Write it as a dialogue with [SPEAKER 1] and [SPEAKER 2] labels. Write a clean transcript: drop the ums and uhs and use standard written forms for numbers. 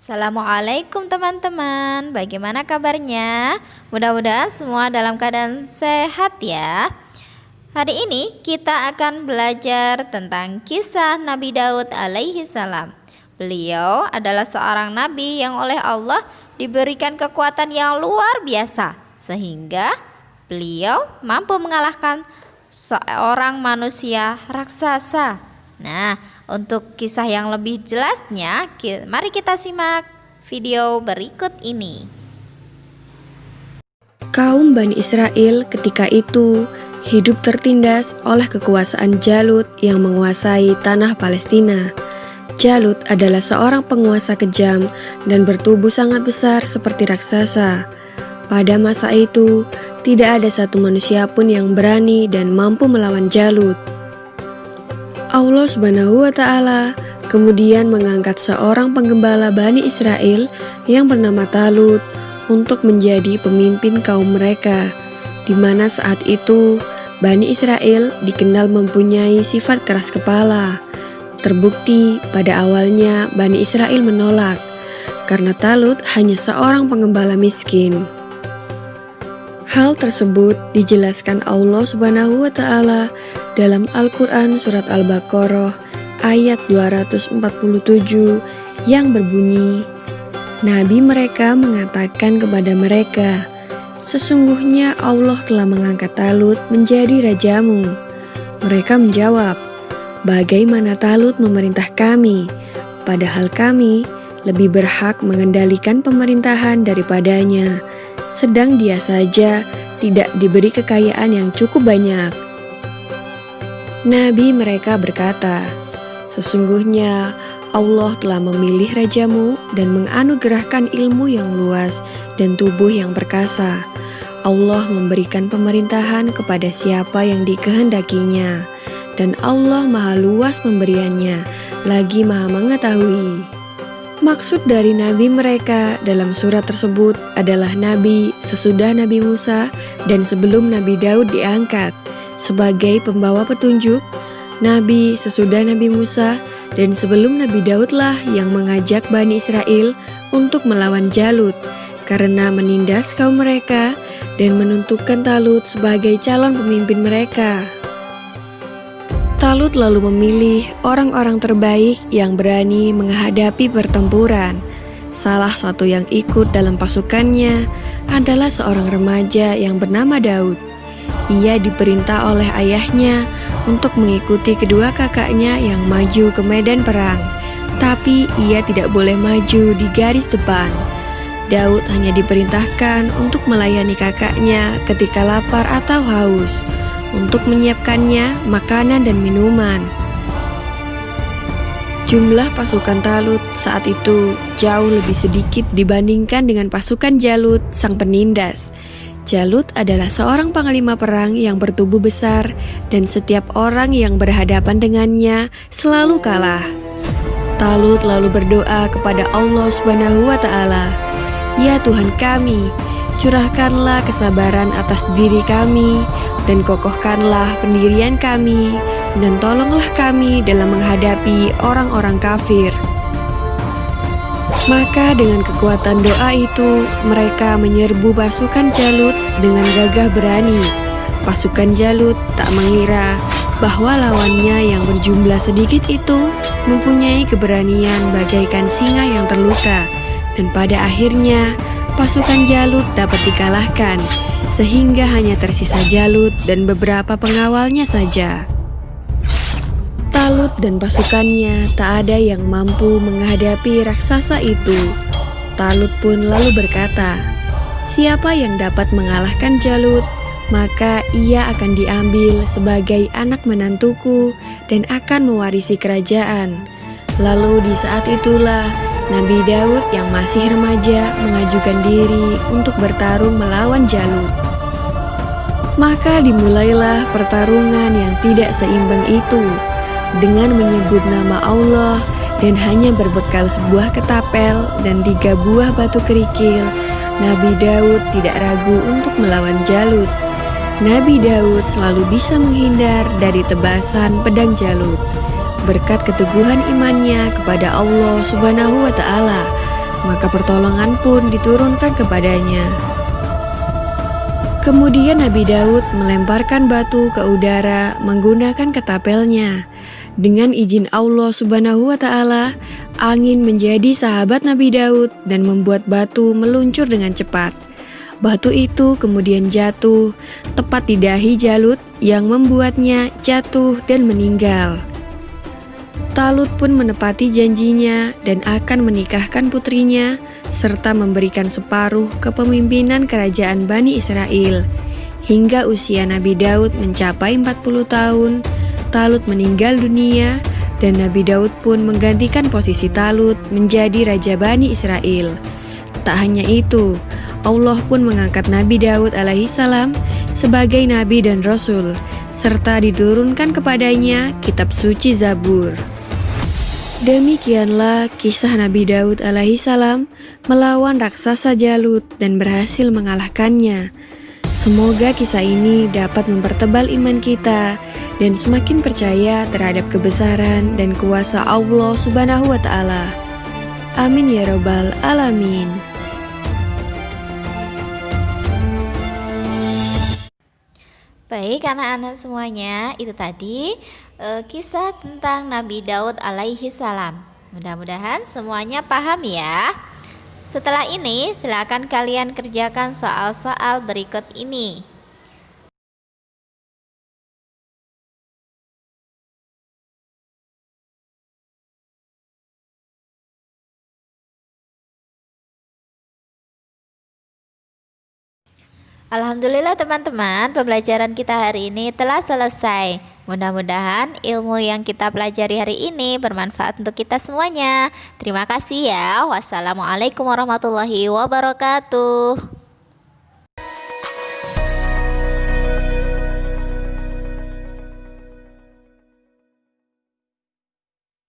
[SPEAKER 1] Assalamualaikum teman-teman, bagaimana kabarnya? Mudah-mudahan semua dalam keadaan sehat ya. Hari ini kita akan belajar tentang kisah Nabi Daud alaihi salam. Beliau adalah seorang nabi yang oleh Allah diberikan kekuatan yang luar biasa, sehingga beliau mampu mengalahkan seorang manusia raksasa. Nah, untuk kisah yang lebih jelasnya, mari kita simak video berikut ini.
[SPEAKER 2] Kaum Bani Israel ketika itu hidup tertindas oleh kekuasaan Jalut yang menguasai tanah Palestina. Jalut adalah seorang penguasa kejam dan bertubuh sangat besar seperti raksasa. Pada masa itu, tidak ada satu manusia pun yang berani dan mampu melawan Jalut. Allah Subhanahu wa Ta'ala kemudian mengangkat seorang penggembala Bani Israel yang bernama Talut untuk menjadi pemimpin kaum mereka, di mana saat itu Bani Israel dikenal mempunyai sifat keras kepala. Terbukti pada awalnya Bani Israel menolak karena Talut hanya seorang penggembala miskin. Hal tersebut dijelaskan Allah Subhanahu wa Ta'ala dalam Al-Quran Surat Al-Baqarah ayat 247 yang berbunyi, Nabi mereka mengatakan kepada mereka, sesungguhnya Allah telah mengangkat Talut menjadi rajamu. Mereka menjawab, bagaimana Talut memerintah kami, padahal kami lebih berhak mengendalikan pemerintahan daripadanya, sedang dia saja tidak diberi kekayaan yang cukup banyak. Nabi mereka berkata, sesungguhnya Allah telah memilih rajamu dan menganugerahkan ilmu yang luas dan tubuh yang perkasa. Allah memberikan pemerintahan kepada siapa yang dikehendakinya, dan Allah maha luas pemberiannya, lagi maha mengetahui. Maksud dari nabi mereka dalam surat tersebut adalah nabi sesudah Nabi Musa dan sebelum Nabi Daud diangkat sebagai pembawa petunjuk. Nabi sesudah Nabi Musa dan sebelum Nabi Daudlah yang mengajak Bani Israel untuk melawan Jalut karena menindas kaum mereka dan menentukan Talut sebagai calon pemimpin mereka. Talut lalu memilih orang-orang terbaik yang berani menghadapi pertempuran. Salah satu yang ikut dalam pasukannya adalah seorang remaja yang bernama Daud. Ia diperintah oleh ayahnya untuk mengikuti kedua kakaknya yang maju ke medan perang, tapi ia tidak boleh maju di garis depan. Daud hanya diperintahkan untuk melayani kakaknya ketika lapar atau haus, untuk menyiapkannya makanan dan minuman. Jumlah pasukan Talut saat itu jauh lebih sedikit dibandingkan dengan pasukan Jalut sang penindas. Jalut adalah seorang panglima perang yang bertubuh besar dan setiap orang yang berhadapan dengannya selalu kalah. Talut lalu berdoa kepada Allah Subhanahu wa Ta'ala, ya Tuhan kami, curahkanlah kesabaran atas diri kami dan kokohkanlah pendirian kami dan tolonglah kami dalam menghadapi orang-orang kafir. Maka dengan kekuatan doa itu mereka menyerbu pasukan Jalut dengan gagah berani. Pasukan Jalut tak mengira bahwa lawannya yang berjumlah sedikit itu mempunyai keberanian bagaikan singa yang terluka, dan pada akhirnya pasukan Jalut dapat dikalahkan, sehingga hanya tersisa Jalut dan beberapa pengawalnya saja. Talut dan pasukannya tak ada yang mampu menghadapi raksasa itu. Talut pun lalu berkata, siapa yang dapat mengalahkan Jalut, maka ia akan diambil sebagai anak menantuku dan akan mewarisi kerajaan. Lalu di saat itulah Nabi Daud yang masih remaja mengajukan diri untuk bertarung melawan Jalut. Maka dimulailah pertarungan yang tidak seimbang itu. Dengan menyebut nama Allah dan hanya berbekal sebuah ketapel dan 3 buah batu kerikil, Nabi Daud tidak ragu untuk melawan Jalut. Nabi Daud selalu bisa menghindar dari tebasan pedang Jalut. Berkat keteguhan imannya kepada Allah Subhanahu wa Ta'ala, maka pertolongan pun diturunkan kepadanya. Kemudian Nabi Daud melemparkan batu ke udara menggunakan ketapelnya. Dengan izin Allah Subhanahu wa Ta'ala, angin menjadi sahabat Nabi Daud dan membuat batu meluncur dengan cepat. Batu itu kemudian jatuh tepat di dahi Jalut yang membuatnya jatuh dan meninggal. Talut pun menepati janjinya dan akan menikahkan putrinya serta memberikan separuh kepemimpinan kerajaan Bani Israel. Hingga usia Nabi Daud mencapai 40 tahun, Talut meninggal dunia dan Nabi Daud pun menggantikan posisi Talut menjadi Raja Bani Israel. Tak hanya itu, Allah pun mengangkat Nabi Daud alaihissalam sebagai Nabi dan Rasul, serta diturunkan kepadanya kitab suci Zabur. Demikianlah kisah Nabi Daud alaihissalam melawan raksasa Jalut dan berhasil mengalahkannya. Semoga kisah ini dapat mempertebal iman kita dan semakin percaya terhadap kebesaran dan kuasa Allah Subhanahu wa Ta'ala. Amin ya Rabbal Alamin.
[SPEAKER 1] Baik anak-anak semuanya, itu tadi kisah tentang Nabi Daud alaihi salam. Mudah-mudahan semuanya paham ya. Setelah ini silakan kalian kerjakan soal-soal berikut ini. Alhamdulillah teman-teman, pembelajaran kita hari ini telah selesai. Mudah-mudahan ilmu yang kita pelajari hari ini bermanfaat untuk kita semuanya. Terima kasih ya. Wassalamualaikum warahmatullahi wabarakatuh.